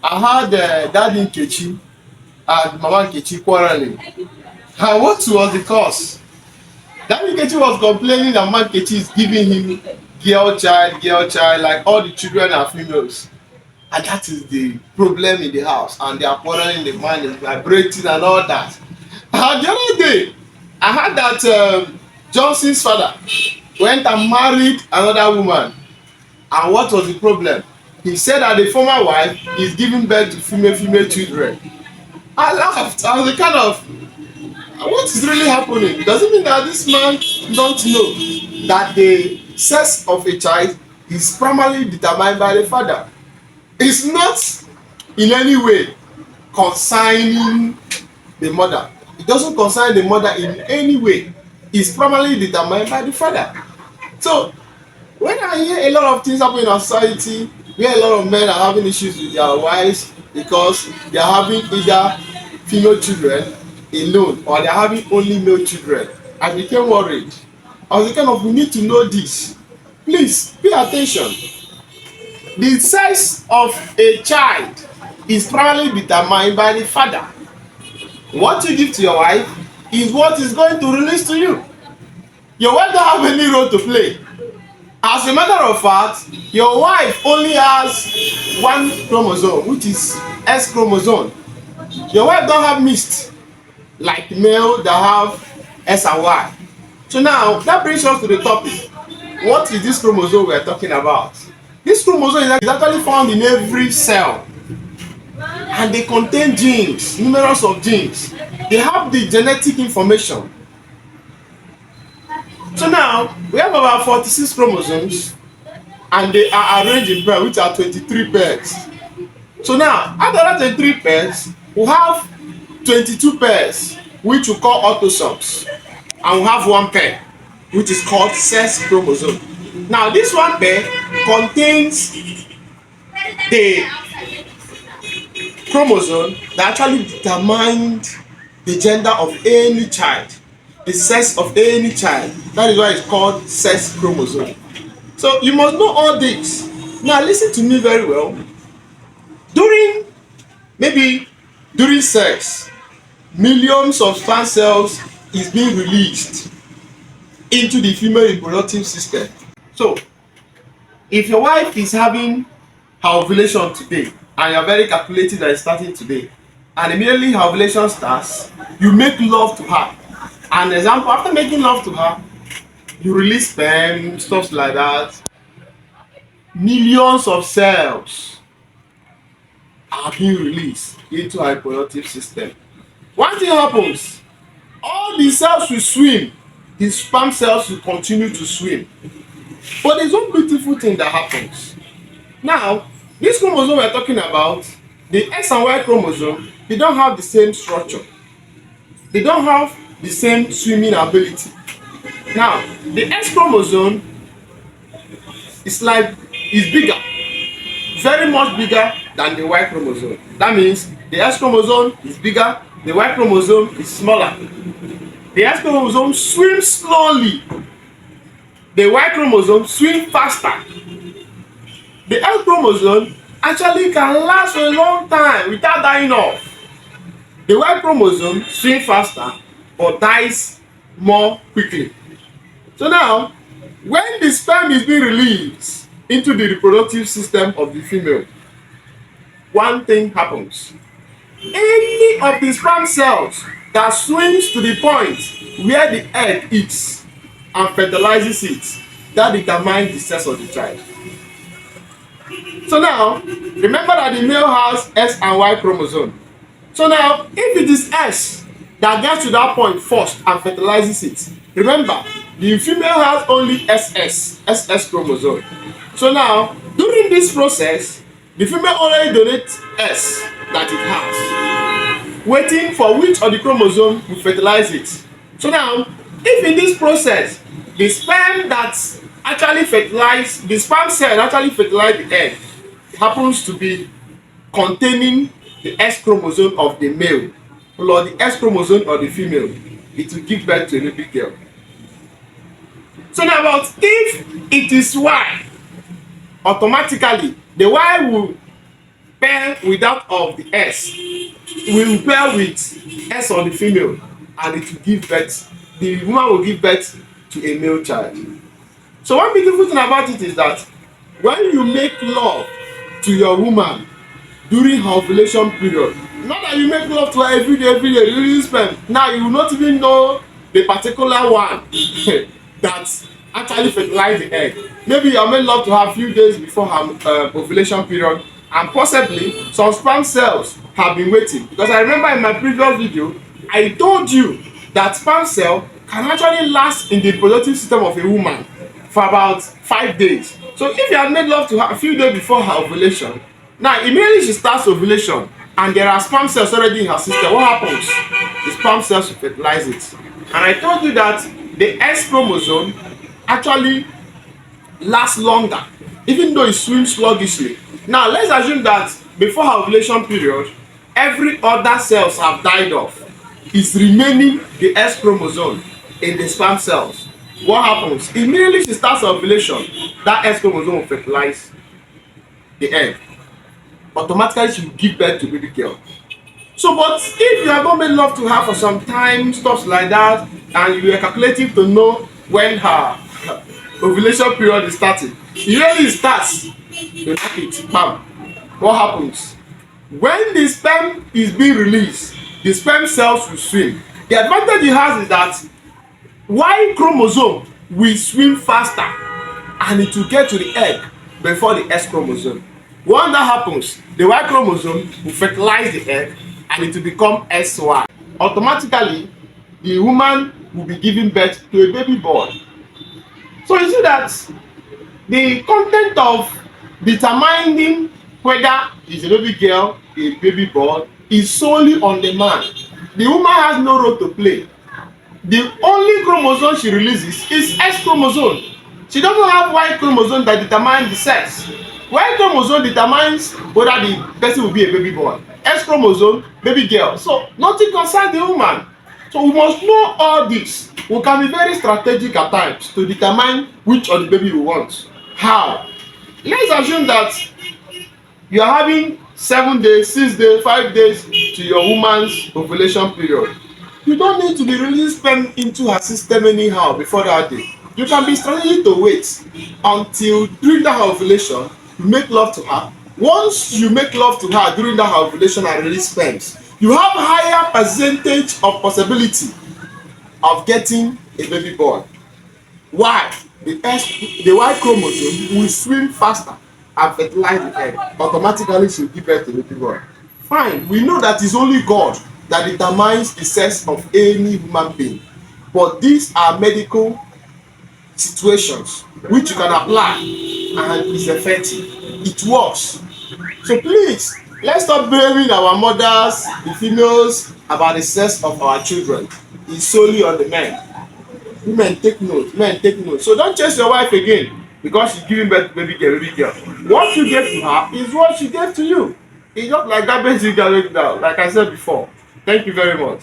I had Daddy Nkechi and Mama Nkechi quarreling. And what was the cause? Daddy Nkechi was complaining that Mama Nkechi is giving him girl child, like all the children are females. And that is the problem in the house. And they are quarreling, the man is vibrating and all that. And the other day, I heard that Johnson's father went and married another woman. And what was the problem? He said that the former wife is giving birth to female children. I laughed. I was the kind of, what is really happening? Does it mean that this man don't know that the sex of a child is primarily determined by the father? It's not in any way concerning the mother. It doesn't concern the mother in any way. It's primarily determined by the father. So when I hear a lot of things happen in our society, where a lot of men are having issues with their wives because they are having either female children alone or they are having only male children, I became worried. I was the kind of, we need to know this. Please pay attention. The sex of a child is primarily determined by the father. What you give to your wife is what is going to release to you. Your wife don't have any role to play. As a matter of fact, your wife only has one chromosome, which is X chromosome. Your wife don't have mixed like male that have S and Y. So now that brings us to the topic. What is this chromosome we are talking about? This chromosome is actually found in every cell, and they contain genes, numerous of genes. They have the genetic information. So now we have about 46 chromosomes, and they are arranged in pairs, which are 23 pairs. So now out of that 23 pairs, we have 22 pairs, which we call autosomes, and we have one pair, which is called sex chromosome. Now this one pair contains the chromosome that actually determined the gender of any child, the sex of any child. That is why it's called sex chromosome. So you must know all this. Now listen to me very well. During sex, millions of sperm cells is being released into the female reproductive system. So if your wife is having her ovulation today and you are very calculated that it's starting today, and immediately her ovulation starts, you make love to her. An example, after making love to her, you release sperm, stuff like that. Millions of cells are being released into her reproductive system. One thing happens, all the cells will swim, the sperm cells will continue to swim. But there's one beautiful thing that happens. Now, this chromosome we're talking about, the X and Y chromosome, they don't have the same structure. They don't have the same swimming ability. Now, the X chromosome is bigger, very much bigger than the Y chromosome. That means the X chromosome is bigger, the Y chromosome is smaller. The X chromosome swims slowly, the Y chromosome swims faster. The X chromosome actually can last for a long time without dying off. The Y chromosome swims faster but dies more quickly. So now, when the sperm is being released into the reproductive system of the female, one thing happens. Any of the sperm cells that swims to the point where the egg eats and fertilizes it, that determines the sex of the child. So now, remember that the male has S and Y chromosome. So now, if it is S that gets to that point first and fertilizes it, remember, the female has only SS chromosome. So now, during this process, the female already donates S that it has, waiting for which of the chromosome will fertilize it. So now, if in this process, the sperm that actually fertilize, the sperm cell that actually fertilize the egg happens to be containing the X chromosome of the male or the X chromosome of the female, it will give birth to a baby girl. So now, but if it is Y, automatically the Y will pair with that of the S. Will pair with S on the female, and it will give birth. The woman will give birth to a male child. So one beautiful thing about it is that when you make love to your woman during her ovulation period, not that you make love to her every day, release sperm. Now you will not even know the particular one that actually fertilize the egg. Maybe you have made love to her a few days before her ovulation period, and possibly some sperm cells have been waiting. Because I remember in my previous video, I told you that sperm cell can actually last in the reproductive system of a woman for about 5 days. So if you had made love to her a few days before her ovulation, now immediately she starts ovulation and there are sperm cells already in her system, what happens? The sperm cells will fertilize it. And I told you that the S chromosome actually lasts longer, even though it swims sluggishly. Now let's assume that before her ovulation period, every other cells have died off. It's remaining the S chromosome in the sperm cells. What happens? Immediately she starts ovulation, that S chromosome will fertilize the egg. Automatically she will give birth to baby girl. So, but if you have not made love to her for some time, stuff like that, and you are calculating to know when her ovulation period is starting, usually it starts, you knock it, bam. What happens? When the sperm is being released, the sperm cells will swim. The advantage it has is that Y chromosome will swim faster and it will get to the egg before the S chromosome. When that happens, the Y chromosome will fertilize the egg and it will become SY. Automatically, the woman will be giving birth to a baby boy. So you see that the content of determining whether it's a baby girl, a baby boy, is solely on the man. The woman has no role to play. The only chromosome she releases is S chromosome. She doesn't have Y chromosome that determines the sex. Y chromosome determines whether the person will be a baby boy. S chromosome, baby girl. So nothing concerns the woman. So we must know all this. We can be very strategic at times to determine which of the baby we want. How? Let's assume that you are having 7 days, 6 days, 5 days to your woman's ovulation period. You don't need to be releasing sperm into her system anyhow before that day. You can be strategic to wait until during that ovulation you make love to her. Once you make love to her during that ovulation and release sperms, you have higher percentage of possibility of getting a baby boy. Why? The Y chromosome will swim faster and fertilize the egg. Automatically she will give birth to a baby boy. Fine, we know that it's only God that determines the sex of any human being. But these are medical situations which you can apply and it's effective. It works. So please, let's stop blaming our mothers, the females, about the sex of our children. It's solely on the men. Women take note, men take note. So don't chase your wife again because she's giving birth to baby girl. What you gave to her is what she gave to you. It's not like garbage you can look down, like I said before. Thank you very much.